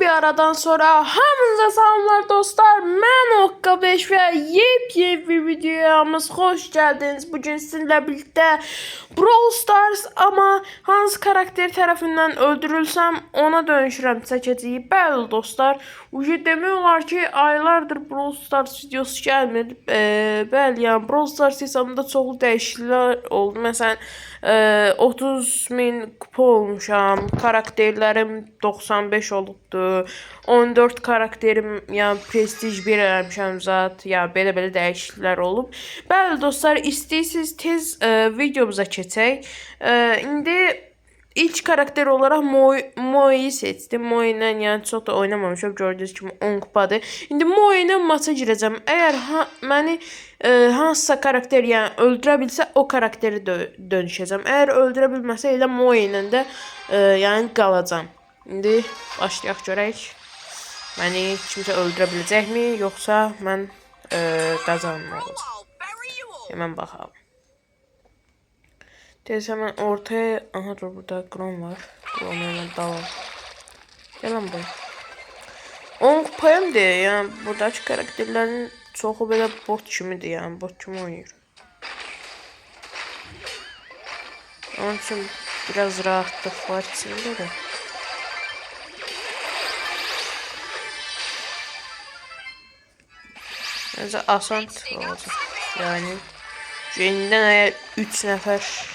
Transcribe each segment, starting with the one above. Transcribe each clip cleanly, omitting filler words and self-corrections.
bir aradan sonra hamınıza salamlar dostlar. Mən Okka 5 ve yepyeni bir videomuz hoş geldiniz. Bugün sizinle birlikte Brawl Stars ama hansı karakter tarafından öldürülsem ona dönüşürəm çəkəcəyik. Bəli dostlar, ucu demək olar ki aylardır Brawl Stars videosu gəlmir. Bəli, yəni Brawl Stars hesabında çoxlu dəyişikliklər oldu. Məsələn 30.000 kupa olmuşam. Karakterlerim 95 olubdu. 14 karakterim yani prestij 1 eləmişəm zat. Ya belə dəyişikliklər olub. Bəli dostlar, istəyirsiniz tez videomuza keçək. İndi İlk karakter olarak Moe'yi seçtim. Moe ile yani çok da oynamamışım. Gördüğünüz gibi 10 kupadır. Şimdi Moe ile maça gireceğim. Eğer beni hansısa karakter yani öldürebilse o karakteri dönüşeceğim. Eğer öldürebilmese ile Moe ile de yani kalacağım. Şimdi başlayaq görək. Beni kimse öldürebilecek mi? Yoksa ben kazanma olacağım. Hemen bakalım. Tez hemen ortaya... Aha dur, burada Grom var. Grom'u hemen dalalım. Gel lan buraya. 10 kupayım diye yani buradaki karakterlerin çoxu belə bot kimidir yani. Bot kimi oynayır. Onun için biraz rahatlık var içinde de. Bence asant olacak. Yani Jenny'den eğer 3 nefer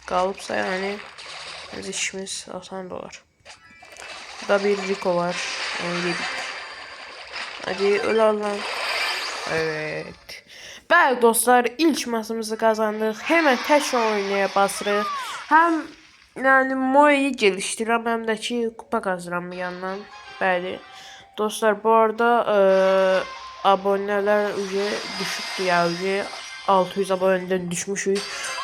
kalıpsa yani biz işimiz asan dolar. Burada bir Rico var. Onu yedik. Hadi öl lan. Evet. Bəli dostlar, ilk maçımızı kazandık. Hemen tək oynaya basırıq. Hem yani Moe'yi geliştirəm, hem də ki kupa qazıram bir yandan. Bəli. Dostlar bu arada aboneler düşüktü ya. 600 aboneden düşmüşük.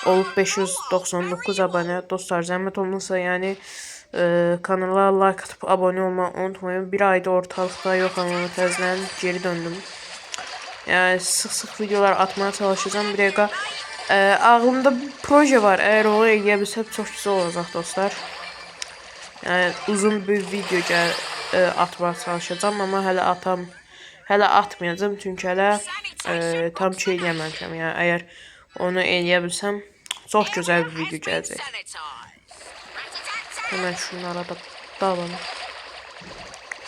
Olup 599 abone. Dostlar zahmet olmasa yani kanala like atıp abone olmayı unutmayın. Bir ayda ortalıkta yok ama tezden geri döndüm. Yani sık videolar atmaya çalışacağım. Bir dakika. Ağlımda bir proje var. Eğer onu eləyə çok güzel olacak dostlar. Yani uzun bir video atmaya çalışacağım ama hələ atmayacağım çünkü hələ tam şey eləməmişəm. Yəni əgər onu eləyə bilsəm çox gözəl bir video gələcək. Hemen şunlara da dalalım.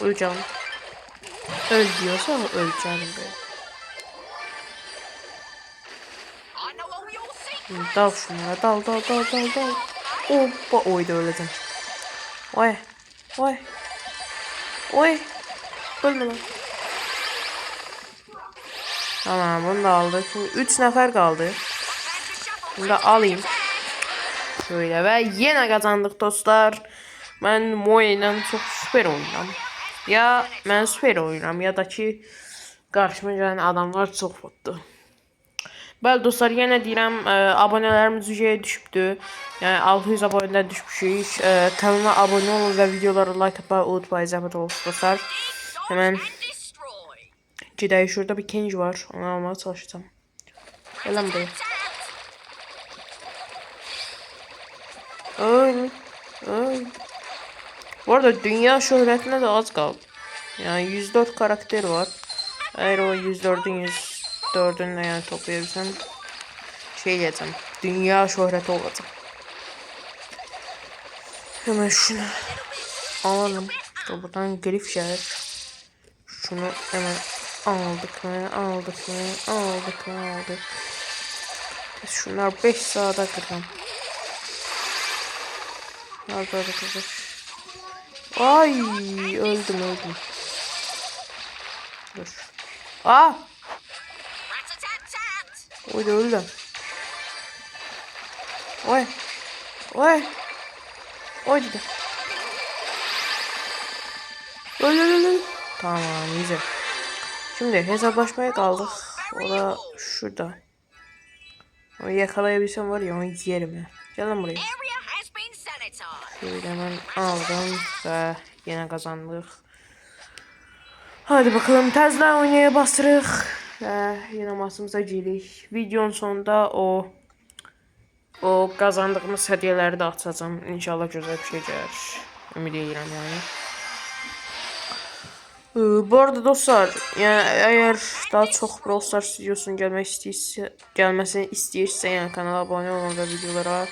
Öleceğim. Öl diyorsa öleceğim böyle. Dal şunlara, dal. Hoppa, oydu öleceğim. Oy. Ölme lan. Tamam, bunu da aldık. Şimdi 3 nefer kaldı. Bunu da alayım. Şöyle ve yine kazandık dostlar. Ben Moe ile çok süper oynuyorum. Ya ben süper oynuyorum ya da ki karşıma gelen adamlar çok mutlu. Bəli dostlar, yenə deyirəm, abonelərimiz ücəyə düşübdü. Yəni 600 abonədən düşmüşük. Kanala abone olun və videoları like atmayı unutmayın, zəhmət olsun dostlar. Hemen gidək, şurada bir Kenji var. Onu almaya çalışacağım. Gel lan buraya. Ay. Bu arada dünya şöhretine de az kaldı. Yani 104 karakter var. Eğer o 104'ünle yani toplayabilsem şey diyeceğim. Dünya şöhreti olacak. Hemen şunu alalım. Buradan grif şehir. Şunu hemen aldık. Şunlar 5 sağda kırdım. Hadi. Ay, öldüm. Dur. Oydu öldüm. Oy dedi. Öl. Tamam, güzel. Şimdi hesaplaşmaya kaldık. O da şurada. Onu yakalayabilsem var ya, onu yerim ya. Gel lan buraya. Şöyle hemen aldım ve yine kazandık. Hadi bakalım, tezler oynaya bastırıq. Yine maçımıza girik. Videonun sonunda o kazandığımız hediyeleri de atacağım. İnşallah güzel bir şey gəlir. Ümid edirəm yani. Bu arada dostlar, yani eğer daha çok Brawl Stars videosunun gelmesini istiyorsa yani kanala abone olmalı ve videolara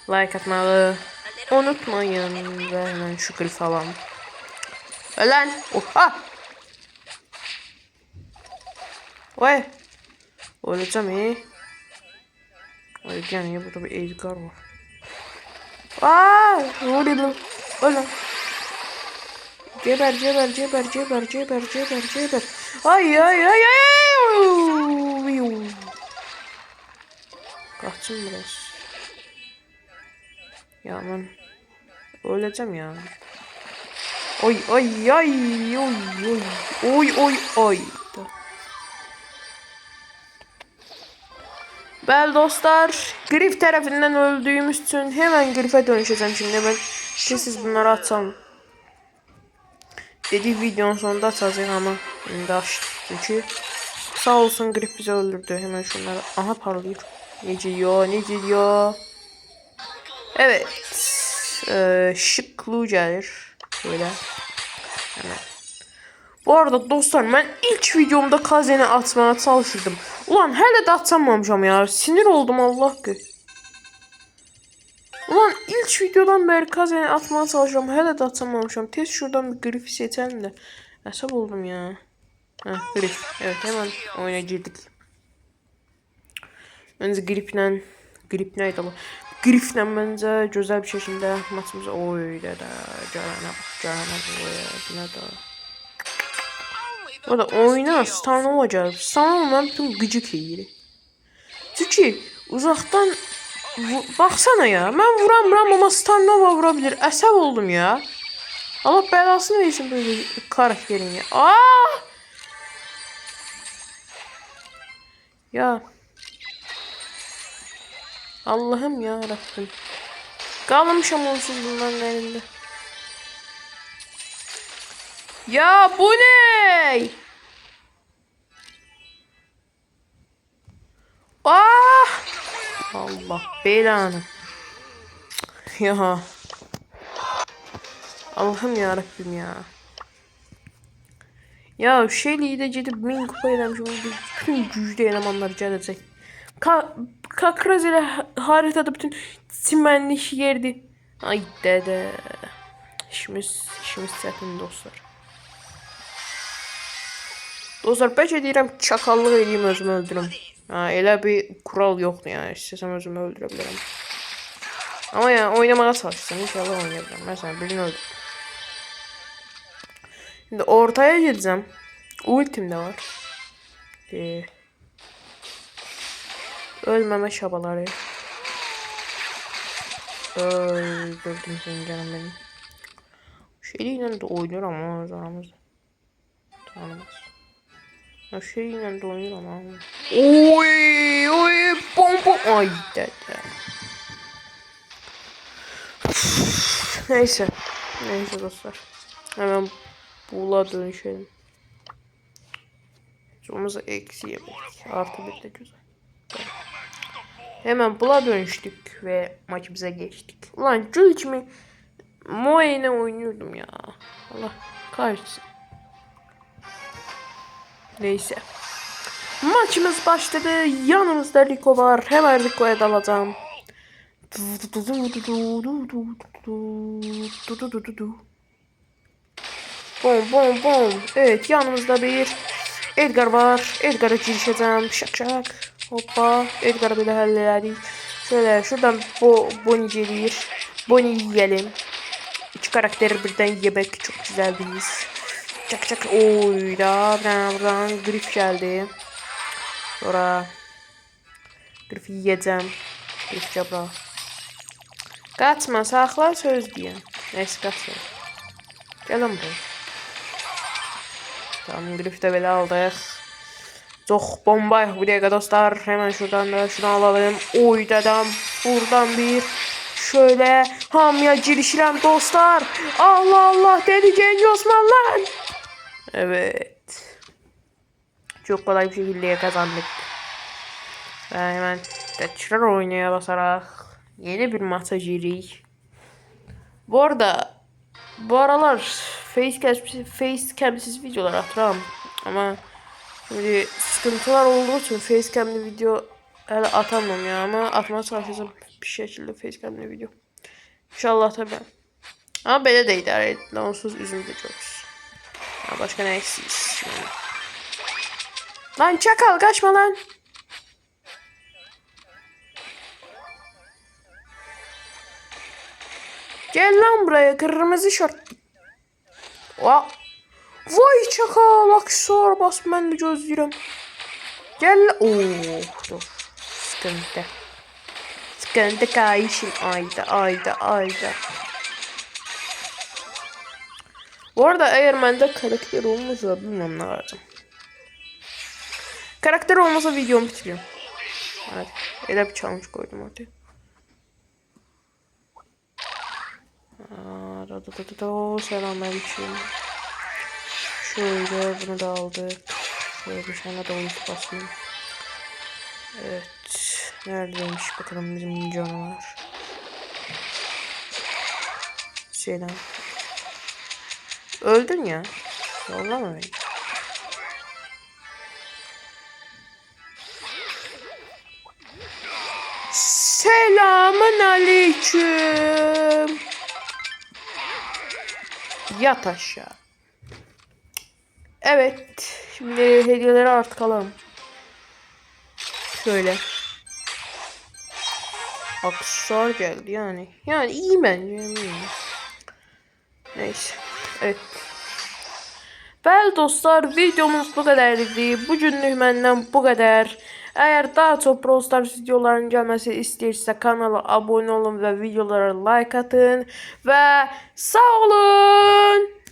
like atmayı unutmayın ve hemen şu grif alalım. Ölen! Oha! Vay! Öleceğim iyi. Öleceğim iyi, burada bir Edgar var. Aaa! Ne oluyor? Ölen! Geber geber geber geber geber geber geber. Ay ay ay ay. Kaçtım biraz. Ya ben öleceğim ya. Oy oy ay oy oy oy oy oy. Bəli dostlar, Grif tarafından öldüğümüz için hemen Grif'e dönüşeceğim şimdi ben. Siz bunları atsam. Dediği videonun sonunda atacağım ama şimdi açtım çünkü sağ olsun Grif bizi öldürdü. Hemen şunları, aha parlıyor. Ne diyor, ne diyor? Evet, şıklı gelir böyle. Hemen. Bu arada dostlar, ben ilk videomda Kazen'i atmaya çalışırdım. Ulan hele de atamamışam ya. Sinir oldum Allah ki. Ulan ilk videodan beri Kazen'i atmaya çalışıyorum. Hele de atamamışam. Tez şuradan bir grif seçelim de. Hesap oldum ya. Heh, grif. Evet, hemen oyuna girdik. Bence grip neydi ama. Grifle bence güzel bir şekilde maçımızı oynadı. Canana da. O da oyuna Starnova geldi. Starnova'nın bütün gıcık yeri. Çünkü uzaktan baksana ya. Ben vuramıram ama Starnova vurabilir. Əsəb oldum ya. Allah belasını versin böyle karakterin ya. Aa! Ya. Allah'ım ya Rabbim. Kalmışam onsuz bunların elinde. Ya bu ne? Ah! Allah belanı. Ya. Allah'ım ya Rabbim ya. Ya şeyle de gidip min kupa eləmişim. Bütün güclü elemanlar gelecek. Kakraz ile haritada bütün çimenlik yerdi. Ay dede. İşimiz çətin dostlar. Dostlar, bəlkə deyirəm çakallıq edeyim, özümü öldürüm. Ha, elə bir kural yoxdur yani. İstəsəm özümü öldürə bilərəm. Ama yani oynamaya çalışsam inşallah oynayabilirim. Mesela birini öldür. Şimdi ortaya gireceğim. Ultim de var. Ölmeme çabaları. Öldürdüm seni canım benim. Şeyle de oynuyor ama aramızda. Tanımaz. O şeyle de oynuyor ama. Oy oy pom pom. Ay dede. Neyse. Neyse dostlar. Hemen bula dönüşelim. Sonumuzu eksi yemek. Artı bir de güzel. Hemen bula dönüştük ve maçımıza geçtik. Ulan hiç mi Moe'yle oynuyordum ya. Allah kahretsin. Neyse. Maçımız başladı. Yanımızda Rico var. Hemen Rico'ya dalacağım. Bom bom bom. Evet, yanımızda bir Edgar var. Edgar'a girişeceğim. Şak şak. Hoppa. Edgar'ı böyle halledik. Şöyle şuradan Bonnie gelir. Bonnie yiyelim. İki karakteri birden yemek çok güzel bir his. Çak çak. Oy da. Buradan Grif geldi. Sonra Grif'i yiyeceğim. Grif cabra. Kaçma, sakla, söz diyen. Neyse, kaçma. Gelin buraya. Tamam, Grif'i de böyle aldık. Çok bomba bir dakika dostlar. Hemen şuradan da şunu alalım. Oy dedem. Buradan bir şöyle hamya girişilen dostlar. Allah Allah dedi Genç Osman lan. Evet. Çok kolay bir şekilde kazandık. Ben hemen tekrar oynaya basarak yeni bir maça girik. Bu arada bu aralar facecam'siz videolar atıram. Ama şimdi sıkıntılar olduğu için facecam'li video hele atamam ya, ama atmaya çalışacağım bir şekilde facecam'li video. İnşallah tabii. Ama böyle de idare edin. Onsuz üzüldürüyoruz. Ya başka ne eksiyiz şimdi. Lan çakal kaçma lan. Gel lan buraya kırmızı şort. Vay çakal aksor bas ben de gözlüyorum. Gel. Dur. Sıkıntı. Sıkıntı kayışım ayda. Bu arada eğer bende karakter olmasa bilmem ne lazım. Karakter olmasa videomu bitiriyorum. Hadi. Öyle bir challenge koydum ortaya. Selamünaleyküm. Şöyle bunu da aldık. Şöyle bir tane de uyku basayım. Evet. Neredeymiş bakalım bizim canavar. Selam. Öldün ya. Yollama beni. Selamun aleyküm. Yat aşağı. Evet. Şimdi hediyeleri artık alalım. Şöyle. Aksesuar geldi yani. Yani iyi bence. Neyse. Evet. Bəli dostlar, videomuz bu kadardı. Bugünlük məndən bu kadar. Eğer daha çok Brawl Stars videoların gelmesi istiyorsa kanala abone olun ve videolara like atın. Ve sağ olun.